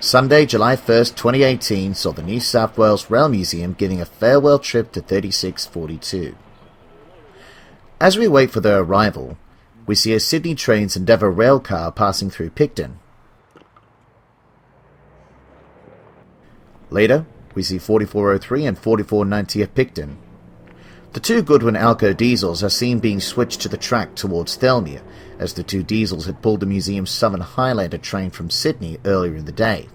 Sunday, July 1st, 2018 saw the New South Wales Rail Museum giving a farewell trip to 3642. As we wait for their arrival, we see a Sydney Trains Endeavour rail car passing through Picton. Later, we see 4403 and 4490 at Picton. The two Goodwin Alco diesels are seen being switched to the track towards Thirlmere, as the two diesels had pulled the museum's Southern Highlander train from Sydney earlier in the day.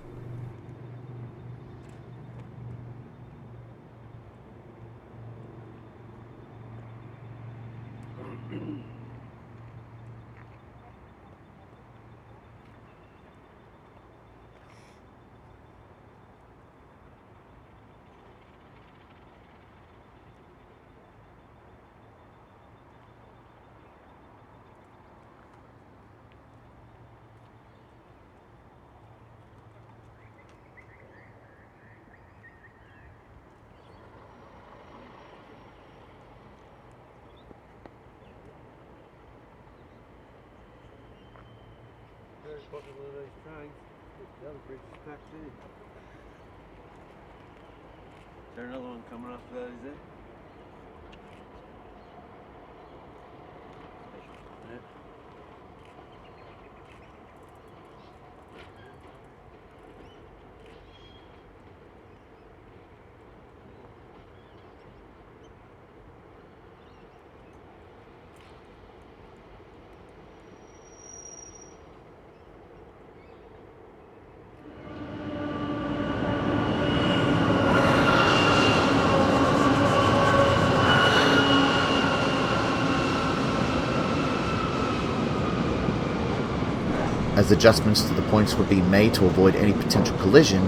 One of those trains, the other bridge is packed in. Is there another one coming after that, is there? Yeah. As adjustments to the points were being made to avoid any potential collision,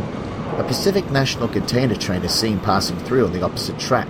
a Pacific National container train is seen passing through on the opposite track.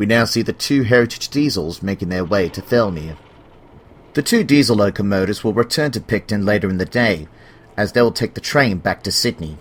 We now see the two heritage diesels making their way to Thirlmere. The two diesel locomotives will return to Picton later in the day, as they will take the train back to Sydney.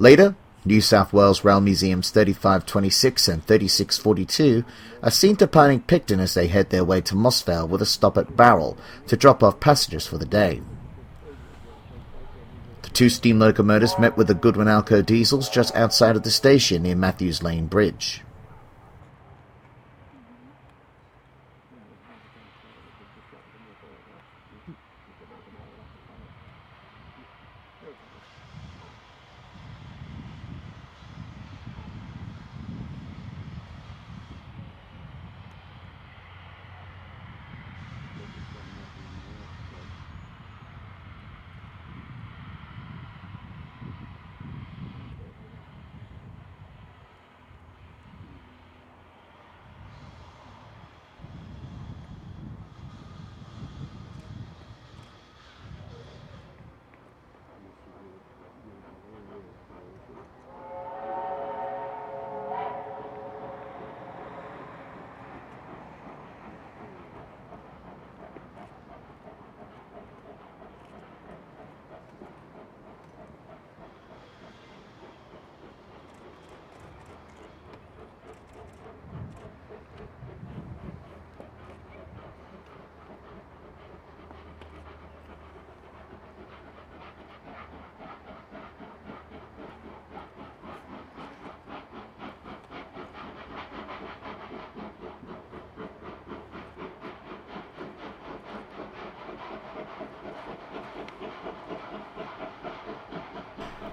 Later, New South Wales Rail Museum's 3526 and 3642 are seen departing Picton as they head their way to MossVale with a stop at Barrel to drop off passengers for the day. The two steam locomotives met with the Goodwin Alco diesels just outside of the station near Matthews Lane Bridge.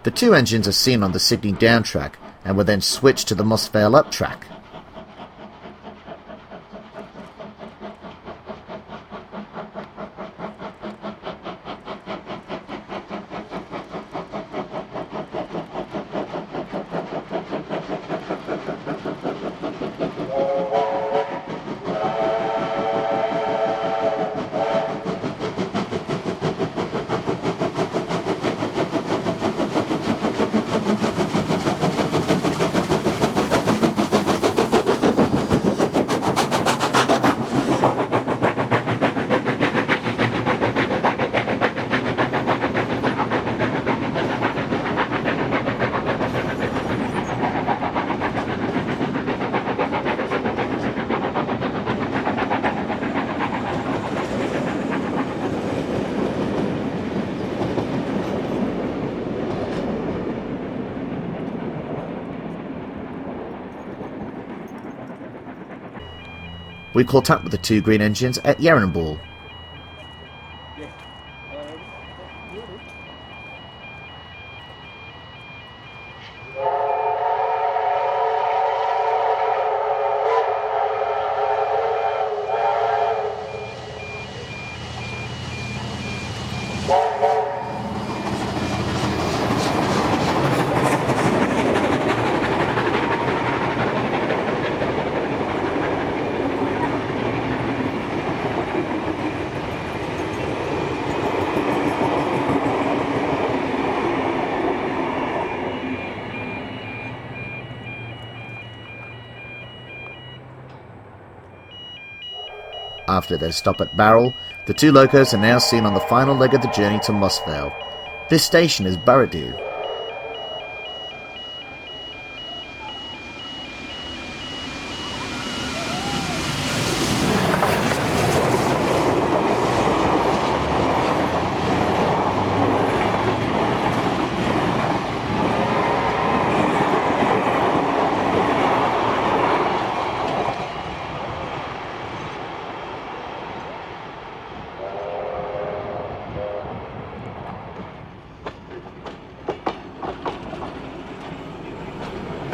The two engines are seen on the Sydney down track and were then switched to the MossVale up track. We caught up with the two green engines at Yarranball. After their stop at Barrel, the two locos are now seen on the final leg of the journey to MossVale. This station is Burradoo.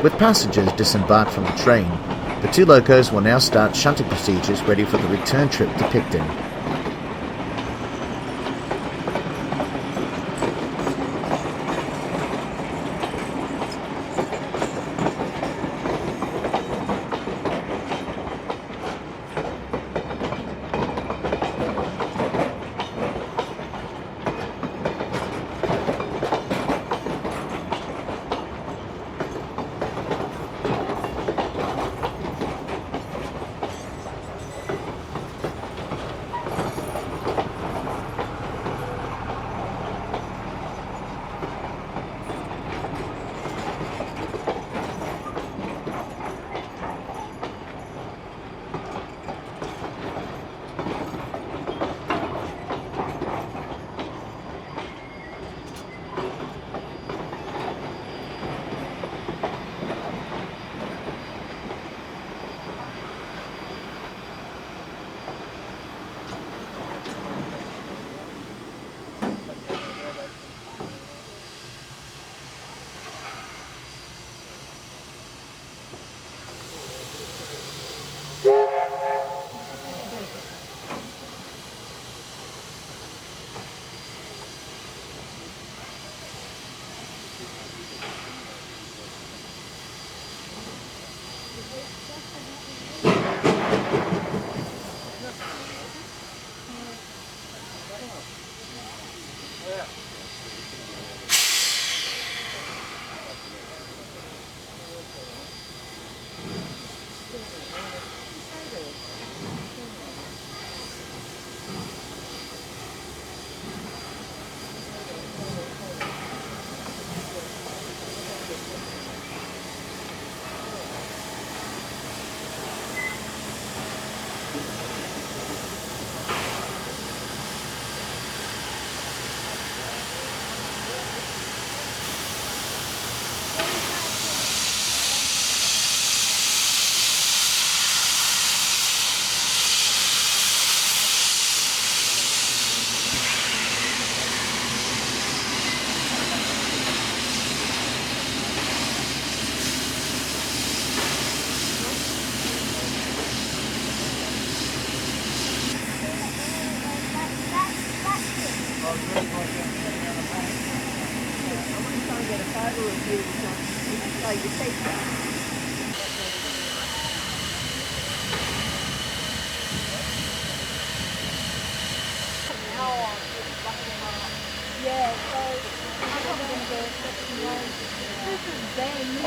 With passengers disembarked from the train, the two locos will now start shunting procedures ready for the return trip to Picton.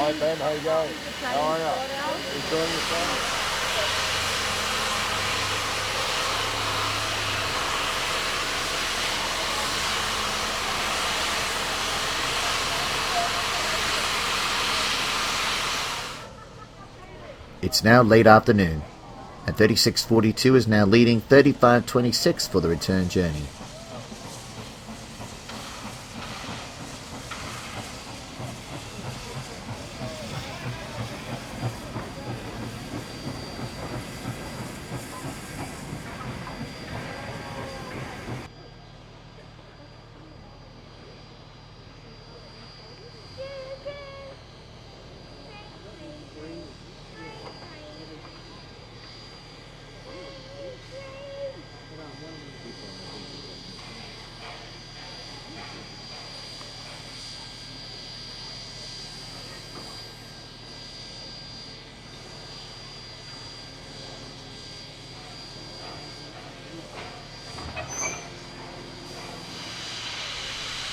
Hi Ben, how you going? How are you? Enjoying yourself? It's now late afternoon, and 3642 is now leading 3526 for the return journey.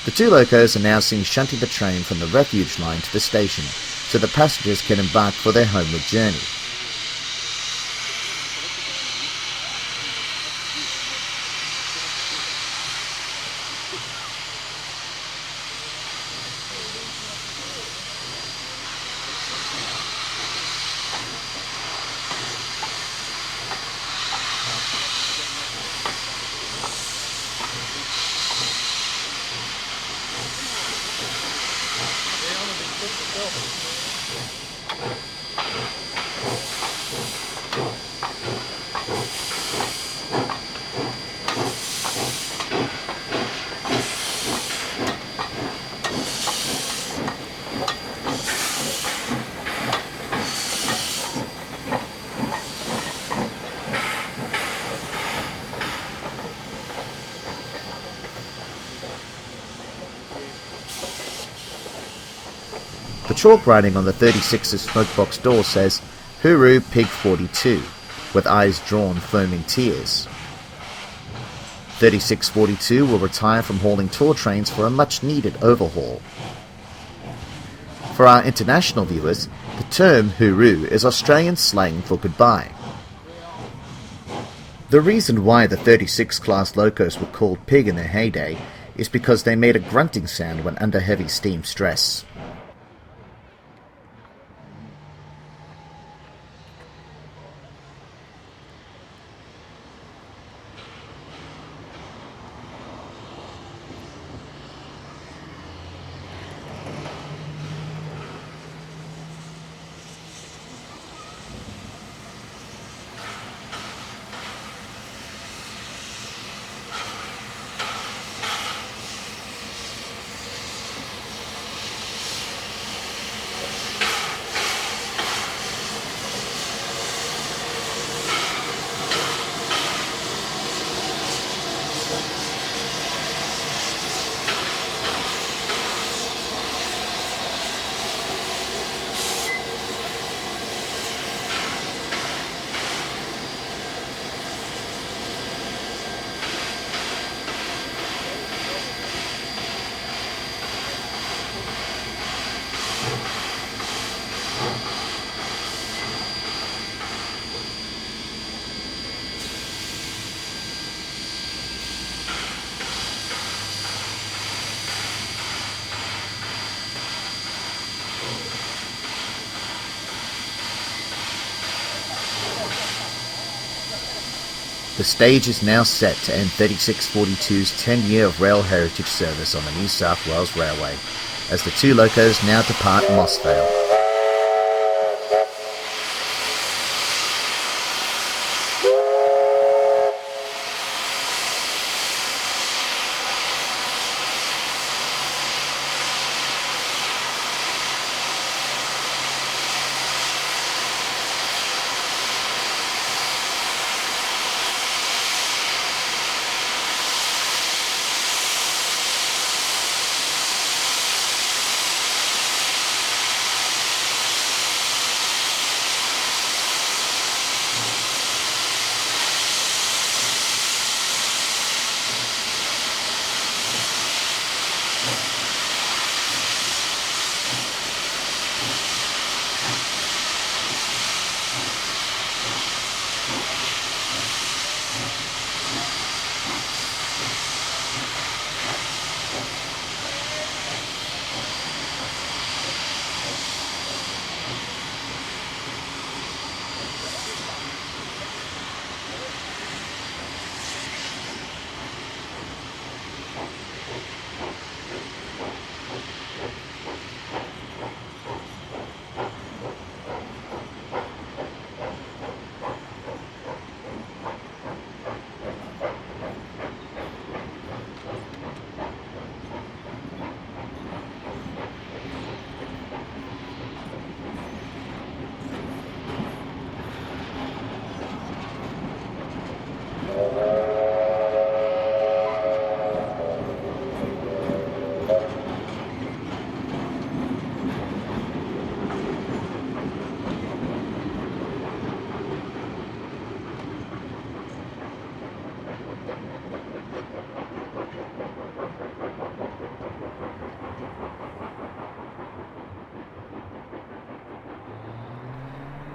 The two locos are now seen shunting the train from the refuge line to the station, so the passengers can embark for their homeward journey. The chalk writing on the 36's smokebox door says, "Hooroo Pig 42, with eyes drawn foaming tears." 3642 will retire from hauling tour trains for a much-needed overhaul. For our international viewers, the term hooroo is Australian slang for goodbye. The reason why the 36 class locos were called pig in their heyday is because they made a grunting sound when under heavy steam stress. The stage is now set to end 3642's 10-year of rail heritage service on the New South Wales Railway, as the two locos now depart MossVale.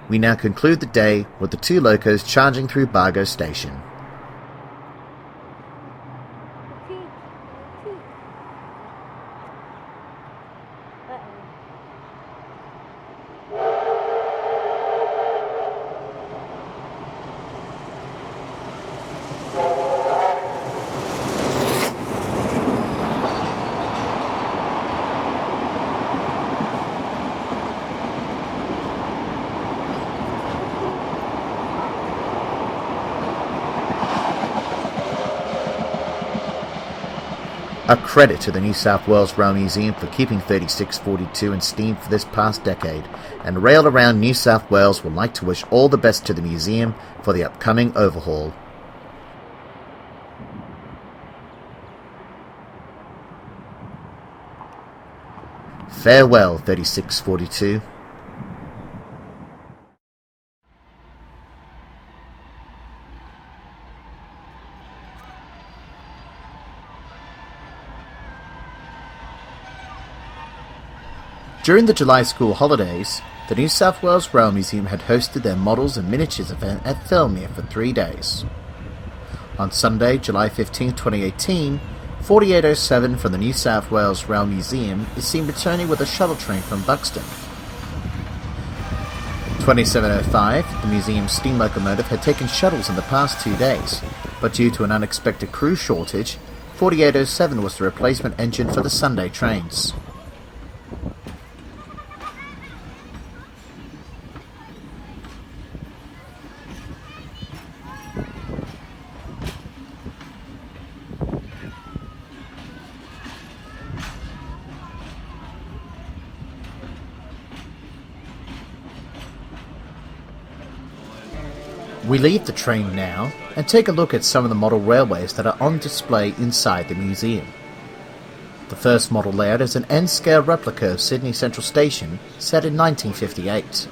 We now conclude the day with the two locos charging through Bargo Station. A credit to the New South Wales Rail Museum for keeping 3642 in steam for this past decade, and Rail Around New South Wales would like to wish all the best to the museum for the upcoming overhaul. Farewell, 3642. During the July school holidays, the New South Wales Rail Museum had hosted their Models and Miniatures event at Thirlmere for 3 days. On Sunday, July 15, 2018, 4807 from the New South Wales Rail Museum is seen returning with a shuttle train from Buxton. 2705, the museum's steam locomotive, had taken shuttles in the past 2 days, but due to an unexpected crew shortage, 4807 was the replacement engine for the Sunday trains. We leave the train now and take a look at some of the model railways that are on display inside the museum. The first model layout is an N-scale replica of Sydney Central Station set in 1958.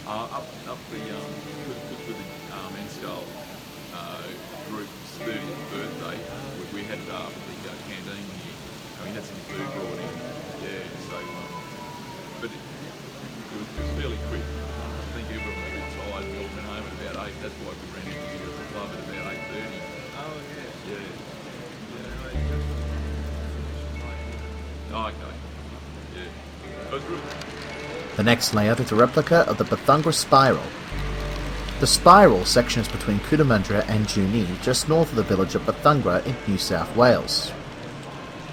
Up the N-scale group's 30th birthday, we had the canteen here. I mean, that's some food brought in. Yeah, so, but it was fairly quick. I think everyone was a bit tired. We all went home at about 8. That's why we ran into the club at about 8:30. Oh, yeah. Yeah. Oh, okay. Yeah. So it's good. The next layout is a replica of the Bethungra Spiral. The spiral sections between Cootamundra and Junee, just north of the village of Bethungra in New South Wales.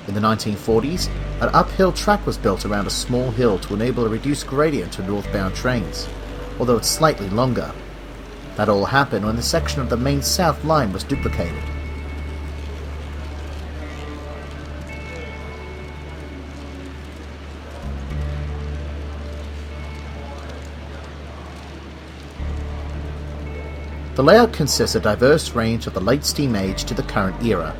In the 1940s, an uphill track was built around a small hill to enable a reduced gradient to northbound trains, although it's slightly longer. That all happened when the section of the main south line was duplicated. The layout consists of a diverse range of the late steam age to the current era.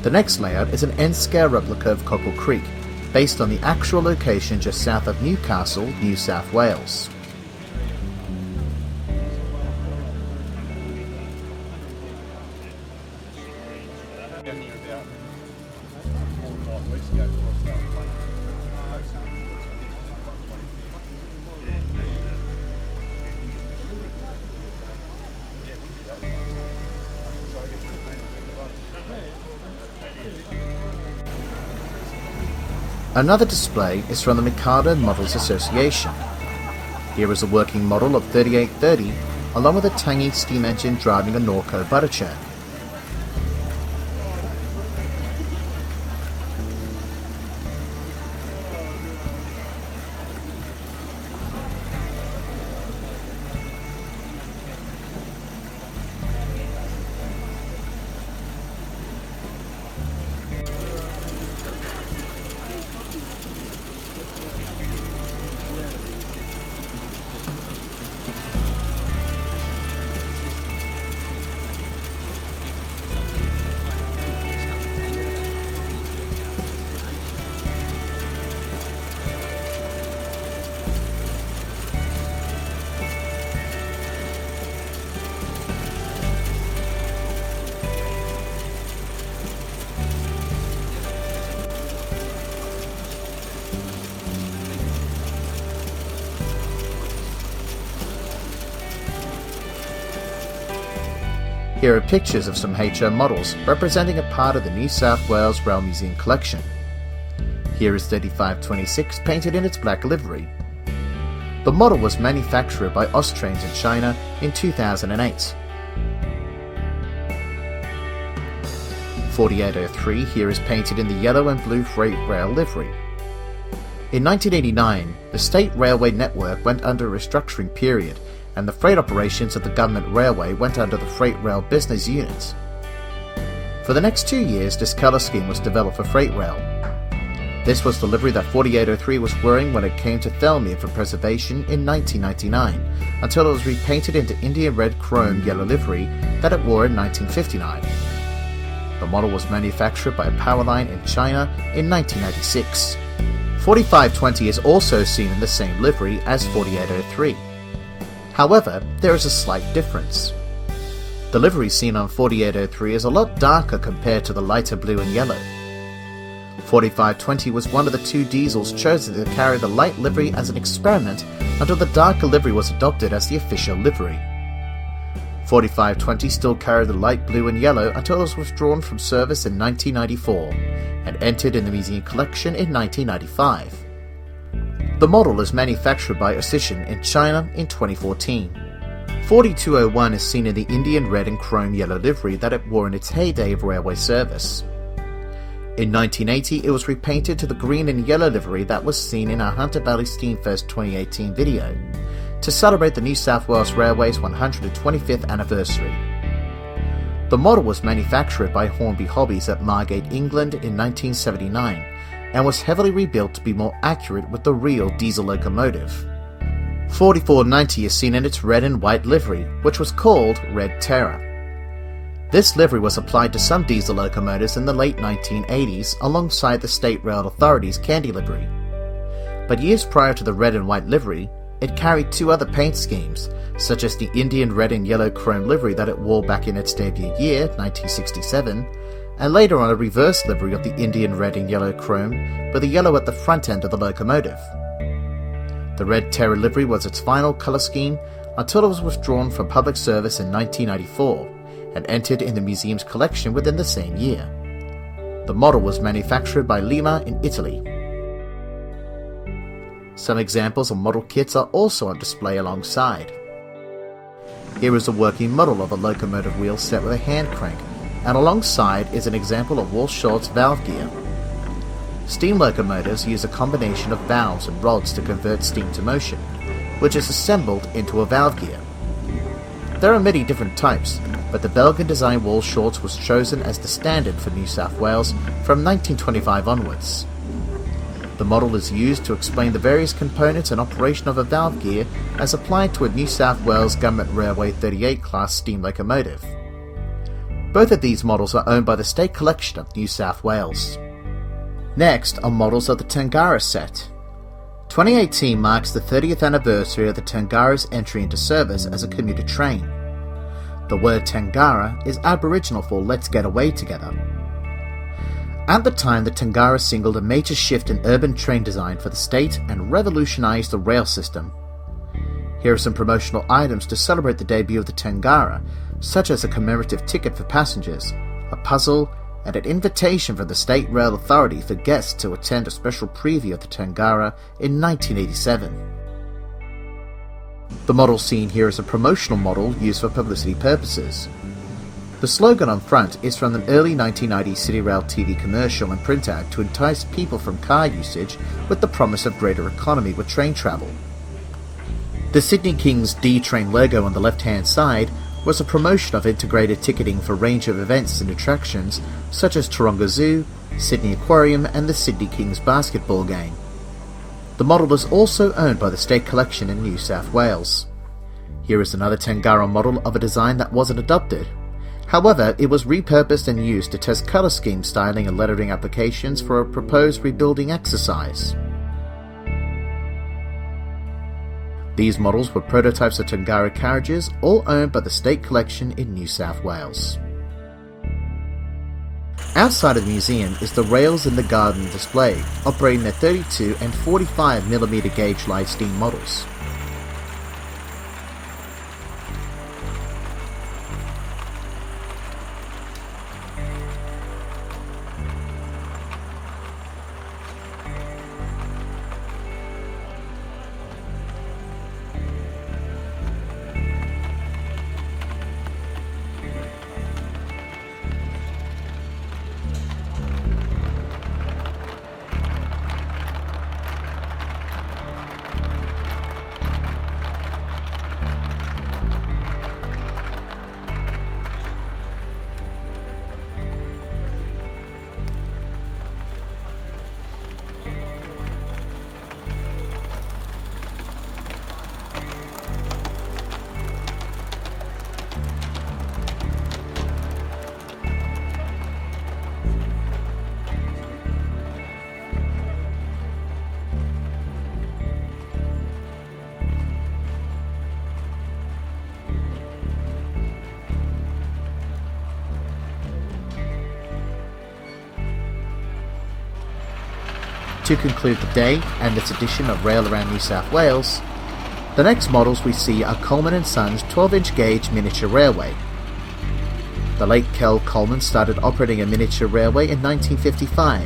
The next layout is an N-scale replica of Cockle Creek, based on the actual location just south of Newcastle, New South Wales. Another display is from the Mikado Models Association. Here is a working model of 3830 along with a tangy steam engine driving a Norco butter churn. Here are pictures of some HO models representing a part of the New South Wales Rail Museum collection. Here is 3526 painted in its black livery. The model was manufactured by Austrains in China in 2008. 4803 here is painted in the yellow and blue freight rail livery. In 1989, the State Railway Network went under a restructuring period and the freight operations of the government railway went under the Freight Rail Business Unit. For the next 2 years, this colour scheme was developed for freight rail. This was the livery that 4803 was wearing when it came to Thirlmere for preservation in 1999, until it was repainted into Indian red chrome yellow livery that it wore in 1959. The model was manufactured by a power line in China in 1996. 4520 is also seen in the same livery as 4803. However, there is a slight difference. The livery seen on 4803 is a lot darker compared to the lighter blue and yellow. 4520 was one of the two diesels chosen to carry the light livery as an experiment until the darker livery was adopted as the official livery. 4520 still carried the light blue and yellow until it was withdrawn from service in 1994 and entered in the museum collection in 1995. The model is manufactured by Precision in China in 2014. 4201 is seen in the Indian red and chrome yellow livery that it wore in its heyday of railway service. In 1980, it was repainted to the green and yellow livery that was seen in our Hunter Valley Steamfest 2018 video, to celebrate the New South Wales Railway's 125th anniversary. The model was manufactured by Hornby Hobbies at Margate, England in 1979, and was heavily rebuilt to be more accurate with the real diesel locomotive. 4490 is seen in its red and white livery, which was called Red Terror. This livery was applied to some diesel locomotives in the late 1980s alongside the State Rail Authority's candy livery. But years prior to the red and white livery, it carried two other paint schemes, such as the Indian red and yellow chrome livery that it wore back in its debut year, 1967, and later on a reverse livery of the Indian red and yellow chrome with the yellow at the front end of the locomotive. The Red Terror livery was its final colour scheme until it was withdrawn from public service in 1994, and entered in the museum's collection within the same year. The model was manufactured by Lima in Italy. Some examples of model kits are also on display alongside. Here is a working model of a locomotive wheel set with a hand crank, and alongside is an example of Walsh-Schultz valve gear. Steam locomotives use a combination of valves and rods to convert steam to motion, which is assembled into a valve gear. There are many different types, but the Belgian-designed Walsh-Schultz was chosen as the standard for New South Wales from 1925 onwards. The model is used to explain the various components and operation of a valve gear as applied to a New South Wales Government Railway 38 class steam locomotive. Both of these models are owned by the State Collection of New South Wales. Next are models of the Tangara set. 2018 marks the 30th anniversary of the Tangara's entry into service as a commuter train. The word Tangara is Aboriginal for let's get away together. At the time, the Tangara signalled a major shift in urban train design for the state and revolutionised the rail system. Here are some promotional items to celebrate the debut of the Tangara, such as a commemorative ticket for passengers, a puzzle, and an invitation from the State Rail Authority for guests to attend a special preview of the Tangara in 1987. The model seen here is a promotional model used for publicity purposes. The slogan on front is from an early 1990s City Rail TV commercial and print ad to entice people from car usage with the promise of greater economy with train travel. The Sydney Kings D-Train logo on the left-hand side was a promotion of integrated ticketing for a range of events and attractions such as Taronga Zoo, Sydney Aquarium and the Sydney Kings basketball game. The model is also owned by the State Collection in New South Wales. Here is another Tangara model of a design that wasn't adopted. However, it was repurposed and used to test colour scheme styling and lettering applications for a proposed rebuilding exercise. These models were prototypes of Tangara carriages, all owned by the State Collection in New South Wales. Outside of the museum is the Rails in the Garden display, operating their 32 and 45mm gauge live steam models. To conclude the day and this edition of Rail Around New South Wales, the next models we see are Coleman & Sons 12-inch gauge miniature railway. The late Kel Coleman started operating a miniature railway in 1955,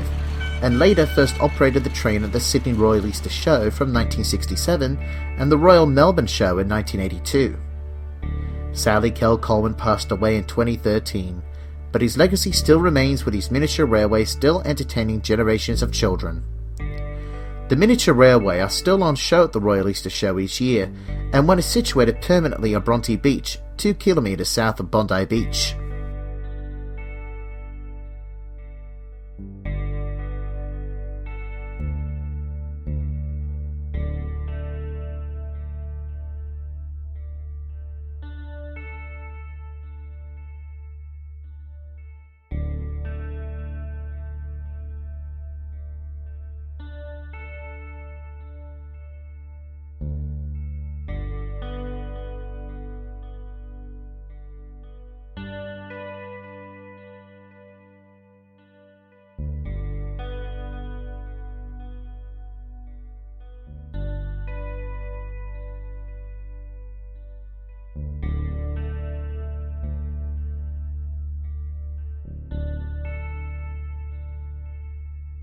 and later first operated the train at the Sydney Royal Easter Show from 1967 and the Royal Melbourne Show in 1982. Sadly, Kel Coleman passed away in 2013, but his legacy still remains with his miniature railway still entertaining generations of children. The miniature railway are still on show at the Royal Easter Show each year, and one is situated permanently on Bronte Beach, 2 kilometres south of Bondi Beach.